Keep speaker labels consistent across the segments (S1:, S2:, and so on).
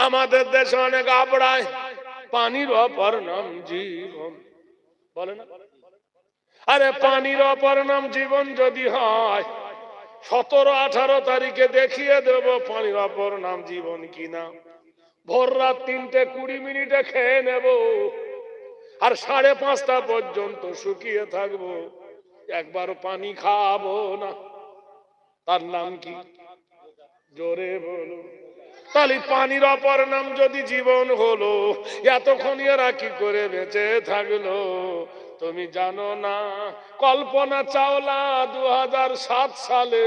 S1: আমাদের দেশে অনেক আবড়ায় পানির অপর নাম জীবন বলে না। আরে পানির অপর নাম জীবন যদি হয় 17-18 তারিখে দেখিয়ে দেব পানির অপর নাম জীবন কিনা। ভোর রাত 3:20 খেয়ে নেব আর 5:30 পর্যন্ত শুকিয়ে থাকবো, একবার পানি খাবো না। তার নাম কি? জোরে বলো। তাহলে পানির অপর নাম যদি জীবন হলো, এতক্ষণ এরা কি করে বেঁচে থাকলো তুমি জানো না? কল্পনা চাওলা 2007 সালে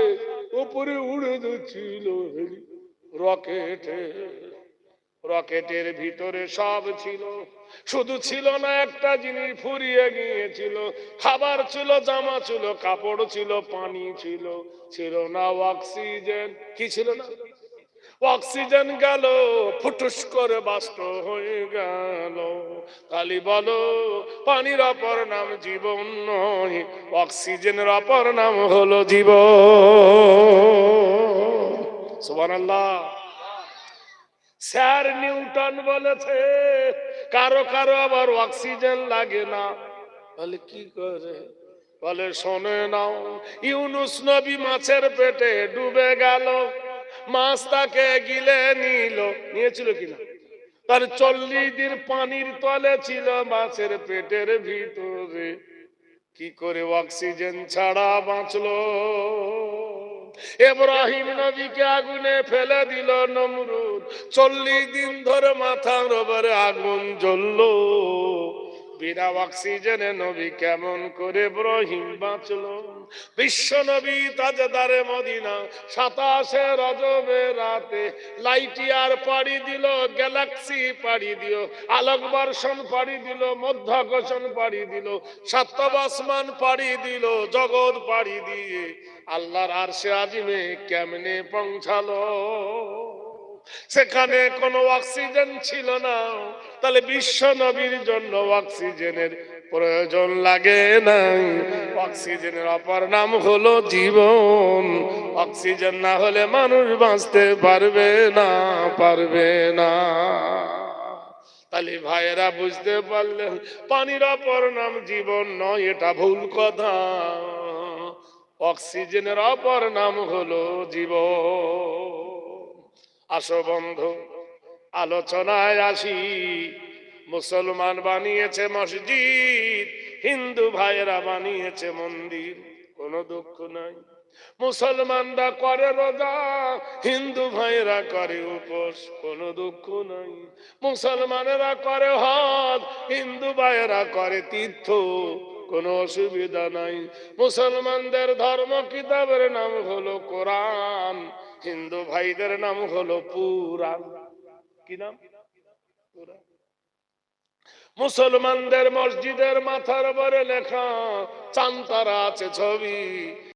S1: উপরে উড়ে যাচ্ছিল রকেটে, রকেটের ভিতরে সব ছিল, শুধু ছিল না একটা জিনিস ফুরিয়ে গিয়েছিল। খাবার ছিল, জামা ছিল, কাপড় ছিল, পানি ছিল, ছিল না অক্সিজেন। কি ছিল না? অক্সিজেন গেল, ফুটুস করে বাষ্প হয়ে গেল। খালি বলো পানির অপর নাম জীবন নয়, অক্সিজেনের অপর নাম হলো জীবন। সুবহানাল্লাহ। স্যার নিউটন বলেছে কারো কারো আবার অক্সিজেন লাগে না। বলে কি করে? বলে শোনে নাও, ইউনুস নবী মাছের পেটে ডুবে গেল, মাছ তাকে গিলে নিয়েছিল কিনা? তার 40 দিন পানির তলে ছিল, মাছের পেটের ভিতরে। কি করে অক্সিজেন ছাড়া বাঁচলো? ইব্রাহিম নবীকে আগুনে ফেলে দিল নমরুদ, 40 দিন ধরে মাথার উপরে আগুন জ্বললো। বিনা অক্সিজেনে নবী কেমন করে ইব্রাহিম বাঁচলো? বিশ্ব নবী তাজদারে মদিনা 27 রজবে রাতে লাইটিয়ার পাড়ি দিল, গ্যালাক্সি পাড়ি দিল, আলোক বর্ষণ পাড়ি দিল, মধ্যাকর্ষণ পাড়ি দিল, সাতব আসমান পাড়ি দিল, জগৎ পাড়ি দিয়ে আল্লাহর আরশে আজিমে কেমনে পৌঁছালো? সেখানে কোনো অক্সিজেন ছিল না। তাহলে বিশ্ব নবীর জন্য অক্সিজেনের প্রয়োজন লাগে নাই। অক্সিজেনের অপর নাম হলো জীবন। অক্সিজেন না হলে মানুষ বাঁচতে পারবে না, পারবে না। তাহলে ভাইয়েরা বুঝতে পারলেন পানির অপর নাম জীবন নয়, এটা ভুল কথা। অক্সিজেনের অপর নাম হলো জীবন। আসো বন্ধু আলোচনায় আসি। মুসলমান বানিয়েছে মসজিদ, হিন্দু ভাইয়েরা বানিয়েছে মন্দির, কোনো দুঃখ নাই। মুসলমানরা করে রোজা, হিন্দু ভাইয়েরা করে উপোস, কোনো দুঃখ নাই। মুসলমানেরা করে হজ, হিন্দু ভাইয়েরা করে তীর্থ, কোনো অসুবিধা নাই। মুসলমানদের ধর্ম কিতাবের নাম হলো কোরআন, হিন্দু ভাইদের নাম হলো পুরাণ। কি নাম? পুরাণ। মুসলমানদের মসজিদের মাথার উপরে লেখা চাঁদ তারা আছে ছবি,